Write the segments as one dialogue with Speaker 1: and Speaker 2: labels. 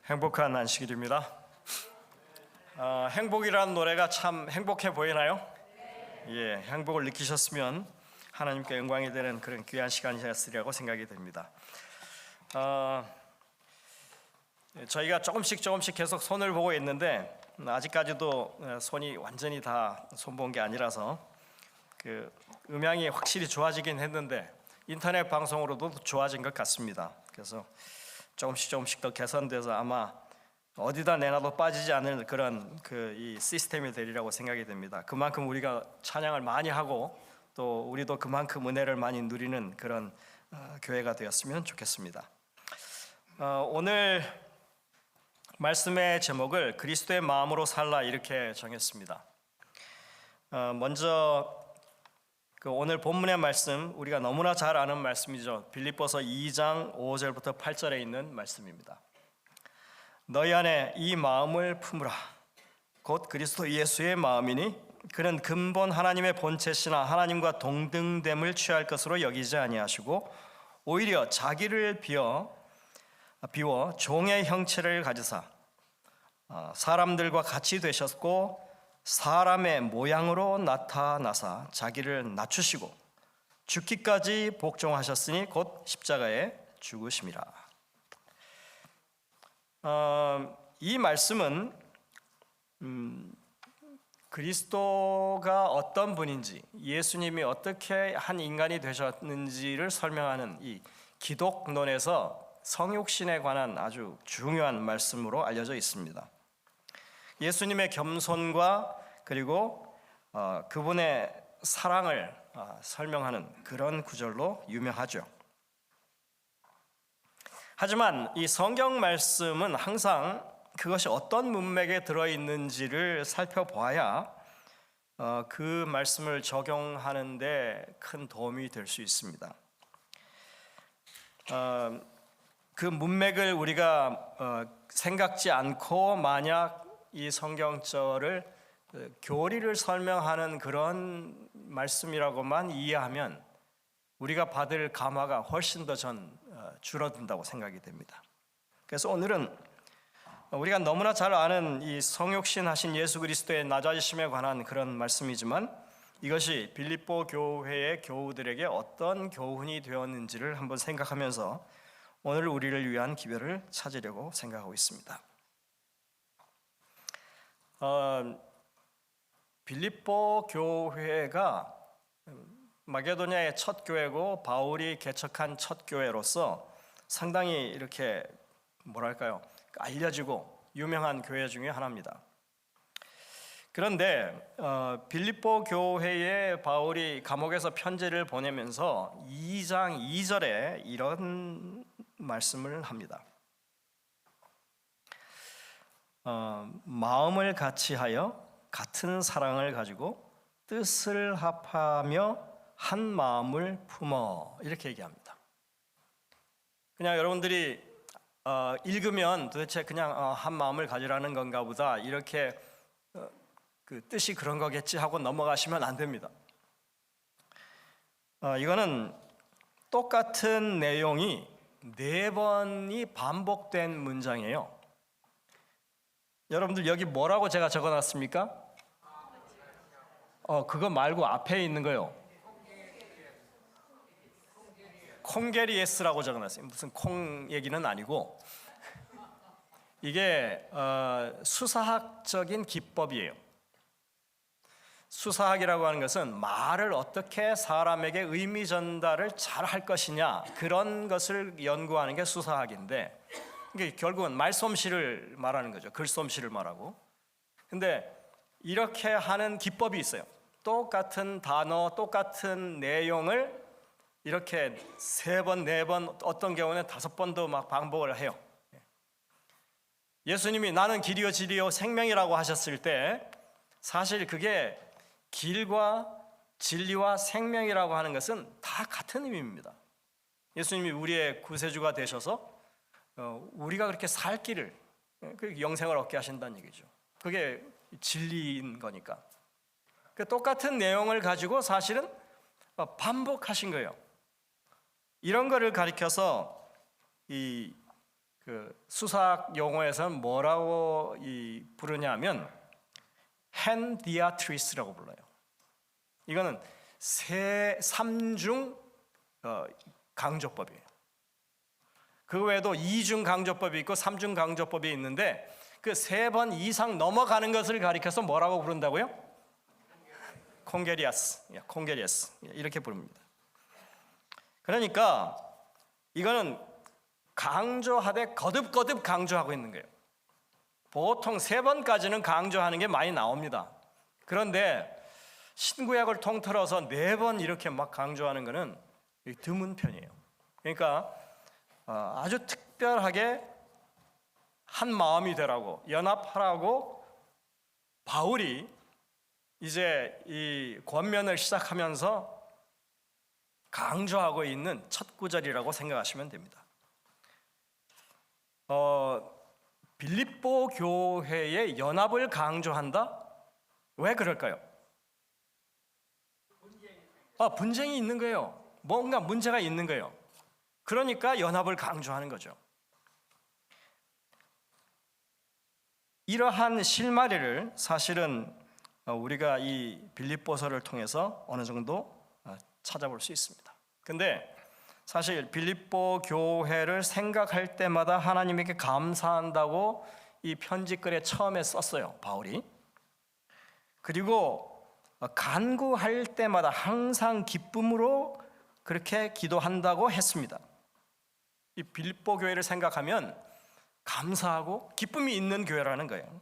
Speaker 1: 행복한 안식일입니다. 행복이라는 노래가 참 행복해 보이나요? 예, 행복을 느끼셨으면 하나님께 영광이 되는 그런 귀한 시간이었으리라고 생각이 됩니다. 저희가 조금씩 계속 손을 보고 있는데 아직까지도 손이 완전히 다 손본 게 아니라서 그 음향이 확실히 좋아지긴 했는데 인터넷 방송으로도 좋아진 것 같습니다. 그래서 조금씩 더 개선돼서 아마 어디다 내놔도 빠지지 않을 그런 이 시스템이 되리라고 생각이 됩니다. 그만큼 우리가 찬양을 많이 하고 또 우리도 그만큼 은혜를 많이 누리는 그런 교회가 되었으면 좋겠습니다. 오늘 말씀의 제목을 그리스도의 마음으로 살라 이렇게 정했습니다. 먼저 오늘 본문의 말씀, 우리가 너무나 잘 아는 말씀이죠. 빌립보서 2장 5절부터 8절에 있는 말씀입니다. 너희 안에 이 마음을 품으라. 곧 그리스도 예수의 마음이니 그는 근본 하나님의 본체시나 하나님과 동등됨을 취할 것으로 여기지 아니하시고 오히려 자기를 비워 종의 형체를 가지사 사람들과 같이 되셨고 사람의 모양으로 나타나사 자기를 낮추시고 죽기까지 복종하셨으니 곧 십자가에 죽으심이라. 이 말씀은 그리스도가 어떤 분인지, 예수님이 어떻게 한 인간이 되셨는지를 설명하는 이 기독론에서 성육신에 관한 아주 중요한 말씀으로 알려져 있습니다. 예수님의 겸손과 그리고 그분의 사랑을 설명하는 그런 구절로 유명하죠. 하지만 이 성경 말씀은 항상 그것이 어떤 문맥에 들어있는지를 살펴봐야 그 말씀을 적용하는 데 큰 도움이 될 수 있습니다. 그 문맥을 우리가 생각지 않고 만약 이 성경절을 교리를 설명하는 그런 말씀이라고만 이해하면 우리가 받을 감화가 훨씬 더 줄어든다고 생각이 됩니다. 그래서 오늘은 우리가 너무나 잘 아는 이 성육신 하신 예수 그리스도의 낮아지심에 관한 그런 말씀이지만 이것이 빌립보 교회의 교우들에게 어떤 교훈이 되었는지를 한번 생각하면서 오늘 우리를 위한 기별을 찾으려고 생각하고 있습니다. 빌립보 교회가 마게도냐의 첫 교회고 바울이 개척한 첫 교회로서 상당히 이렇게 알려지고 유명한 교회 중에 하나입니다. 그런데 빌립보 교회에 바울이 감옥에서 편지를 보내면서 2장 2절에 이런 말씀을 합니다. 마음을 같이하여 같은 사랑을 가지고 뜻을 합하며 한 마음을 품어 이렇게 얘기합니다. 그냥 여러분들이 읽으면 도대체 그냥 한 마음을 가지라는 건가 보다 이렇게 그 뜻이 그런 거겠지 하고 넘어가시면 안 됩니다. 이거는 똑같은 내용이 4번이 반복된 문장이에요. 여러분들 여기 뭐라고 제가 적어놨습니까? 그거 말고 앞에 있는 거요. 콩게리에스라고 적어놨어요. 무슨 콩 얘기는 아니고 이게 수사학적인 기법이에요. 수사학이라고 하는 것은 말을 어떻게 사람에게 의미 전달을 잘 할 것이냐 그런 것을 연구하는 게 수사학인데 이게 결국은 말솜씨를 말하는 거죠. 글솜씨를 말하고. 근데 이렇게 하는 기법이 있어요. 똑같은 단어, 똑같은 내용을 이렇게 3번, 4번, 어떤 경우는 5번도 막 반복을 해요. 예수님이 나는 길이요 진리요 생명이라고 하셨을 때 사실 그게 길과 진리와 생명이라고 하는 것은 다 같은 의미입니다. 예수님이 우리의 구세주가 되셔서 우리가 그렇게 살 길을, 영생을 얻게 하신다는 얘기죠. 그게 진리인 거니까. 똑같은 내용을 가지고 사실은 반복하신 거예요. 이런 거를 가리켜서 그 수사학 용어에서는 뭐라고 부르냐면 헨디아트리스라고 불러요. 이거는 삼중 강조법이에요. 그 외에도 이중 강조법이 있고 삼중 강조법이 있는데 그 3번 이상 넘어가는 것을 가리켜서 뭐라고 부른다고요? 콩게리아스 이렇게 부릅니다. 그러니까 이거는 강조하되 거듭거듭 강조하고 있는 거예요. 보통 3번까지는 강조하는 게 많이 나옵니다. 그런데 신구약을 통틀어서 4번 이렇게 막 강조하는 것은 드문 편이에요. 그러니까 아주 특별하게 한 마음이 되라고, 연합하라고 바울이 이제 이 권면을 시작하면서 강조하고 있는 첫 구절이라고 생각하시면 됩니다. 빌립보 교회의 연합을 강조한다? 왜 그럴까요? 분쟁이 있는 거예요. 뭔가 문제가 있는 거예요. 그러니까 연합을 강조하는 거죠. 이러한 실마리를 사실은 우리가 이 빌립보서를 통해서 어느 정도 찾아볼 수 있습니다. 근데 사실 빌립보 교회를 생각할 때마다 하나님에게 감사한다고 이 편지글에 처음에 썼어요, 바울이. 그리고 간구할 때마다 항상 기쁨으로 그렇게 기도한다고 했습니다. 이 빌립보 교회를 생각하면 감사하고 기쁨이 있는 교회라는 거예요.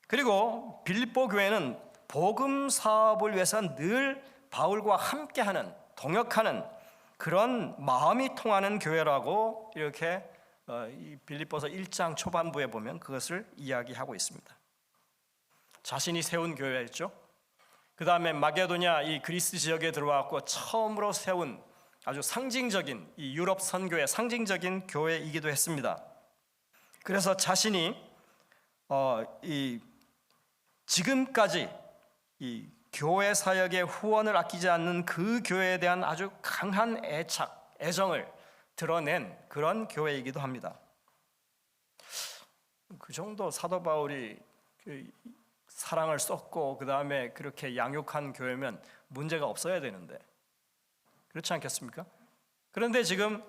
Speaker 1: 그리고 빌립보 교회는 복음 사업을 위해서 늘 바울과 함께하는, 동역하는 그런 마음이 통하는 교회라고 이렇게 이 빌립보서 1장 초반부에 보면 그것을 이야기하고 있습니다. 자신이 세운 교회였죠. 그 다음에 마게도냐 이 그리스 지역에 들어왔고 처음으로 세운 아주 상징적인 이 유럽 선교의 상징적인 교회이기도 했습니다. 그래서 자신이 이 지금까지 이 교회 사역의 후원을 아끼지 않는 그 교회에 대한 아주 강한 애착, 애정을 드러낸 그런 교회이기도 합니다. 그 정도 사도 바울이 사랑을 쏟고 그 다음에 그렇게 양육한 교회면 문제가 없어야 되는데 그렇지 않겠습니까? 그런데 지금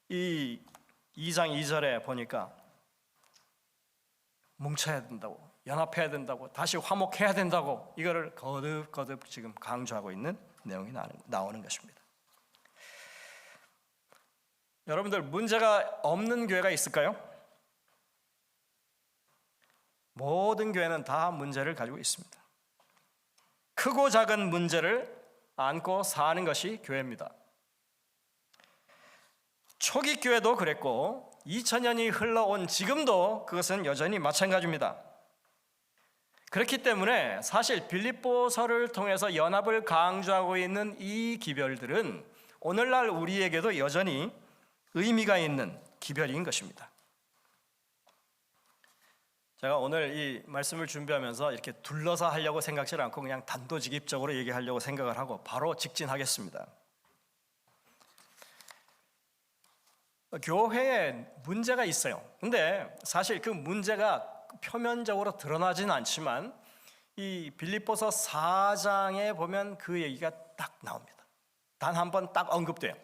Speaker 1: 이 2장 2절에 보니까 뭉쳐야 된다고, 연합해야 된다고, 다시 화목해야 된다고 이거를 거듭 지금 강조하고 있는 내용이 나오는 것입니다. 여러분들 문제가 없는 교회가 있을까요? 모든 교회는 다 문제를 가지고 있습니다. 크고 작은 문제를 안고 사는 것이 교회입니다. 초기 교회도 그랬고 2000년이 흘러온 지금도 그것은 여전히 마찬가지입니다. 그렇기 때문에 사실 빌립보서를 통해서 연합을 강조하고 있는 이 기별들은 오늘날 우리에게도 여전히 의미가 있는 기별인 것입니다. 제가 오늘 이 말씀을 준비하면서 이렇게 둘러서 하려고 생각지 않고 그냥 단도직입적으로 얘기하려고 생각을 하고 바로 직진하겠습니다. 교회에 문제가 있어요. 근데 사실 그 문제가 표면적으로 드러나진 않지만 이 빌립보서 4장에 보면 그 얘기가 딱 나옵니다. 단 한 번 딱 언급돼요.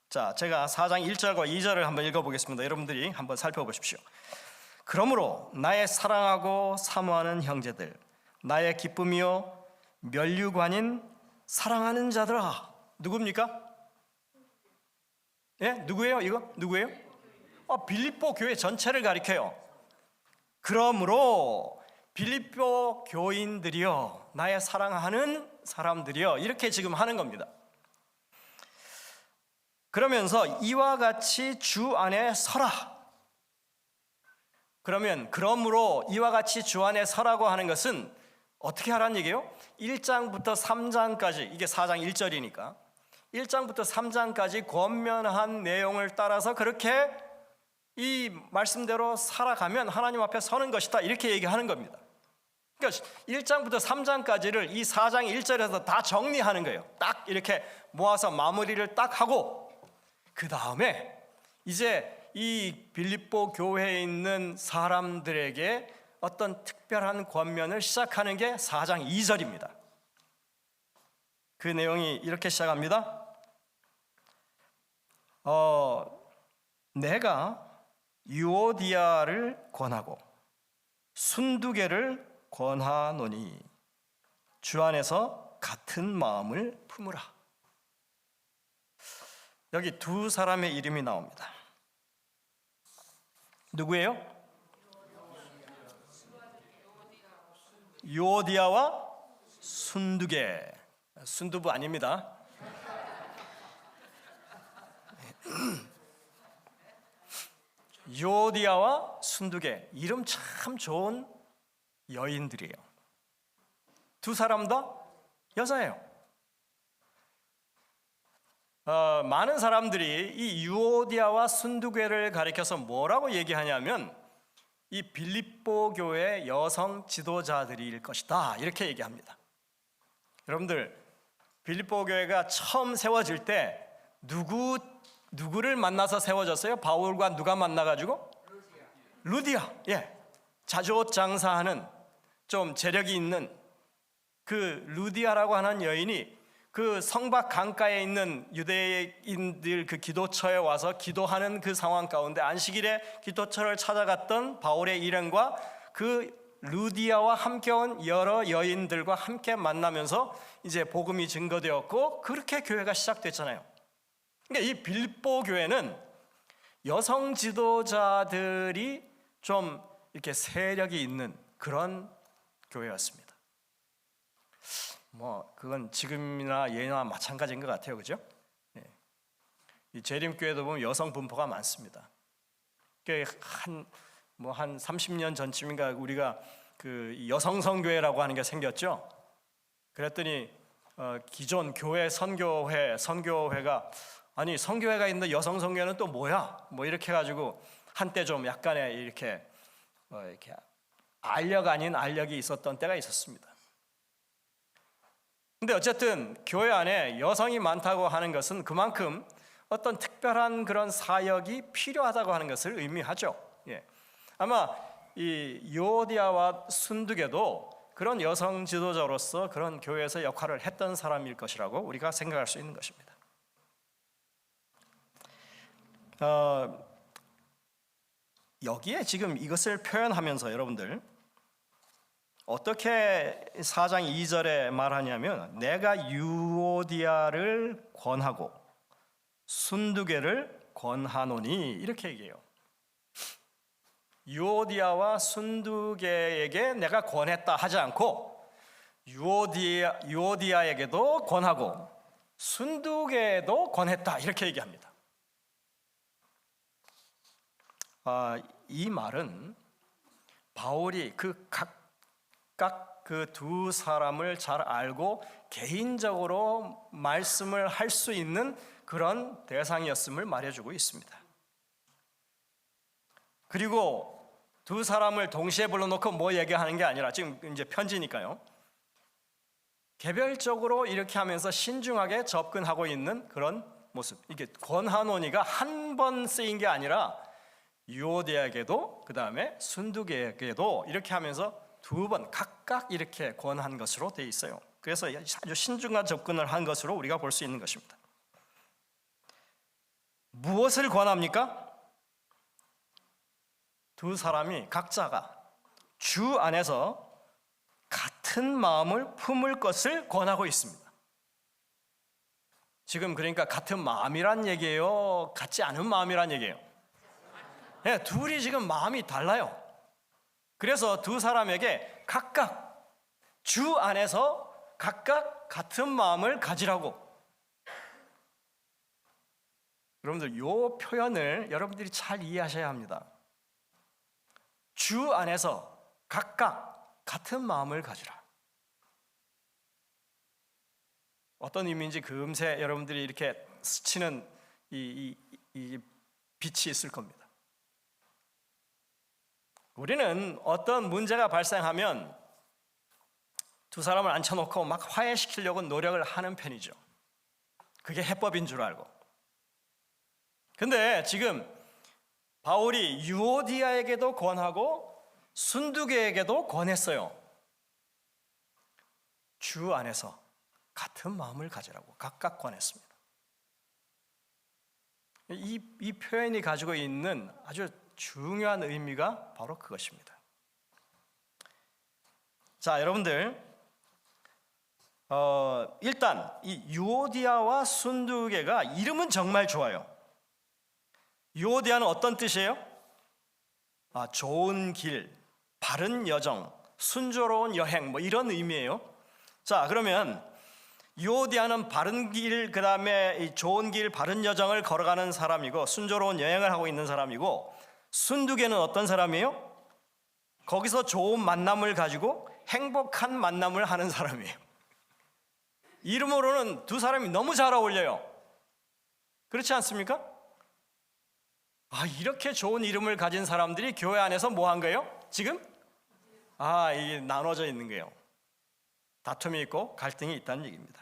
Speaker 1: 자, 제가 4장 1절과 2절을 한번 읽어보겠습니다. 여러분들이 한번 살펴보십시오. 그러므로 나의 사랑하고 사모하는 형제들, 나의 기쁨이요 면류관인 사랑하는 자들아. 누굽니까? 예? 누구예요? 이거? 누구예요? 빌립보 교회 전체를 가리켜요. 그러므로 빌립보 교인들이여, 나의 사랑하는 사람들이여, 이렇게 지금 하는 겁니다. 그러면서 이와 같이 주 안에 서라. 그러므로 이와 같이 주 안에 서라고 하는 것은 어떻게 하라는 얘기예요? 1장부터 3장까지, 이게 4장 1절이니까 1장부터 3장까지 권면한 내용을 따라서 그렇게 이 말씀대로 살아가면 하나님 앞에 서는 것이다, 이렇게 얘기하는 겁니다. 그러니까 1장부터 3장까지를 이 4장 1절에서 다 정리하는 거예요. 딱 이렇게 모아서 마무리를 딱 하고 그 다음에 이제 이 빌립보 교회에 있는 사람들에게 어떤 특별한 권면을 시작하는 게 4장 2절입니다. 그 내용이 이렇게 시작합니다. 내가 유오디아를 권하고 순두개를 권하노니 주 안에서 같은 마음을 품으라. 여기 두 사람의 이름이 나옵니다. 누구예요? 유오디아와 순두개. 순두부 아닙니다. 유오디아와 순두개, 이름 참 좋은 여인들이에요. 두 사람 다 여자예요. 많은 사람들이 이 유오디아와 순두개를 가리켜서 뭐라고 얘기하냐면 이 빌립보 교회 여성 지도자들일 것이다, 이렇게 얘기합니다. 여러분들, 빌립보 교회가 처음 세워질 때 누구를 만나서 세워졌어요? 바울과 누가 만나가지고? 루디아. 예, 자주옷 장사하는 좀 재력이 있는 그 루디아라고 하는 여인이 그 성박 강가에 있는 유대인들 그 기도처에 와서 기도하는 그 상황 가운데 안식일에 기도처를 찾아갔던 바울의 일행과 그 루디아와 함께 온 여러 여인들과 함께 만나면서 이제 복음이 증거되었고 그렇게 교회가 시작됐잖아요. 그러니까 이 빌립보 교회는 여성 지도자들이 좀 이렇게 세력이 있는 그런 교회였습니다. 뭐 그건 지금이나 예나 마찬가지인 것 같아요, 그죠? 네. 이 재림교회도 보면 여성 분포가 많습니다. 한 30년 전쯤인가 우리가 그 여성성교회라고 하는 게 생겼죠. 그랬더니 기존 교회 선교회가 아니 선교회가 있는데 여성성교회는 또 뭐야? 뭐 이렇게 해가지고 한때 좀 약간의 이렇게 알력 아닌 알력이 있었던 때가 있었습니다. 근데 어쨌든 교회 안에 여성이 많다고 하는 것은 그만큼 어떤 특별한 그런 사역이 필요하다고 하는 것을 의미하죠. 예. 아마 이 유오디아와 순두개도 그런 여성 지도자로서 그런 교회에서 역할을 했던 사람일 것이라고 우리가 생각할 수 있는 것입니다. 여기에 지금 이것을 표현하면서 여러분들 어떻게 4장 2절에 말하냐면 내가 유오디아를 권하고 순두개를 권하노니 이렇게 얘기해요. 유오디아와 순두개에게 내가 권했다 하지 않고 유오디아에게도 권하고 순두개에도 권했다 이렇게 얘기합니다. 이 말은 바울이 각각 그 두 사람을 잘 알고 개인적으로 말씀을 할 수 있는 그런 대상이었음을 말해주고 있습니다. 그리고 두 사람을 동시에 불러놓고 뭐 얘기하는 게 아니라 지금 이제 편지니까요. 개별적으로 이렇게 하면서 신중하게 접근하고 있는 그런 모습. 이게 권하노니가 한 번 쓰인 게 아니라 유오디아에게도 그 다음에 순두개에게도 이렇게 하면서 두 번 각각 이렇게 권한 것으로 되어 있어요. 그래서 아주 신중한 접근을 한 것으로 우리가 볼 수 있는 것입니다. 무엇을 권합니까? 두 사람이 각자가 주 안에서 같은 마음을 품을 것을 권하고 있습니다. 지금 그러니까 같은 마음이란 얘기예요? 같지 않은 마음이란 얘기예요? 네, 둘이 지금 마음이 달라요. 그래서 두 사람에게 각각 주 안에서 각각 같은 마음을 가지라고. 여러분들 이 표현을 여러분들이 잘 이해하셔야 합니다. 주 안에서 각각 같은 마음을 가지라. 어떤 의미인지 금세 여러분들이 이렇게 스치는 이 빛이 있을 겁니다. 우리는 어떤 문제가 발생하면 두 사람을 앉혀놓고 막 화해시키려고 노력을 하는 편이죠. 그게 해법인 줄 알고. 근데 지금 바울이 유오디아에게도 권하고 순두계에게도 권했어요. 주 안에서 같은 마음을 가지라고 각각 권했습니다. 이 표현이 가지고 있는 아주 중요한 의미가 바로 그것입니다. 자, 여러분들, 일단 이 유오디아와 순두계가 이름은 정말 좋아요. 유오디아는 어떤 뜻이에요? 좋은 길, 바른 여정, 순조로운 여행, 뭐 이런 의미예요. 자, 그러면 유오디아는 바른 길, 그 다음에 좋은 길, 바른 여정을 걸어가는 사람이고 순조로운 여행을 하고 있는 사람이고, 순두계는 어떤 사람이에요? 거기서 좋은 만남을 가지고 행복한 만남을 하는 사람이에요. 이름으로는 두 사람이 너무 잘 어울려요. 그렇지 않습니까? 이렇게 좋은 이름을 가진 사람들이 교회 안에서 뭐 한 거예요? 지금? 이게 나눠져 있는 거예요. 다툼이 있고 갈등이 있다는 얘기입니다.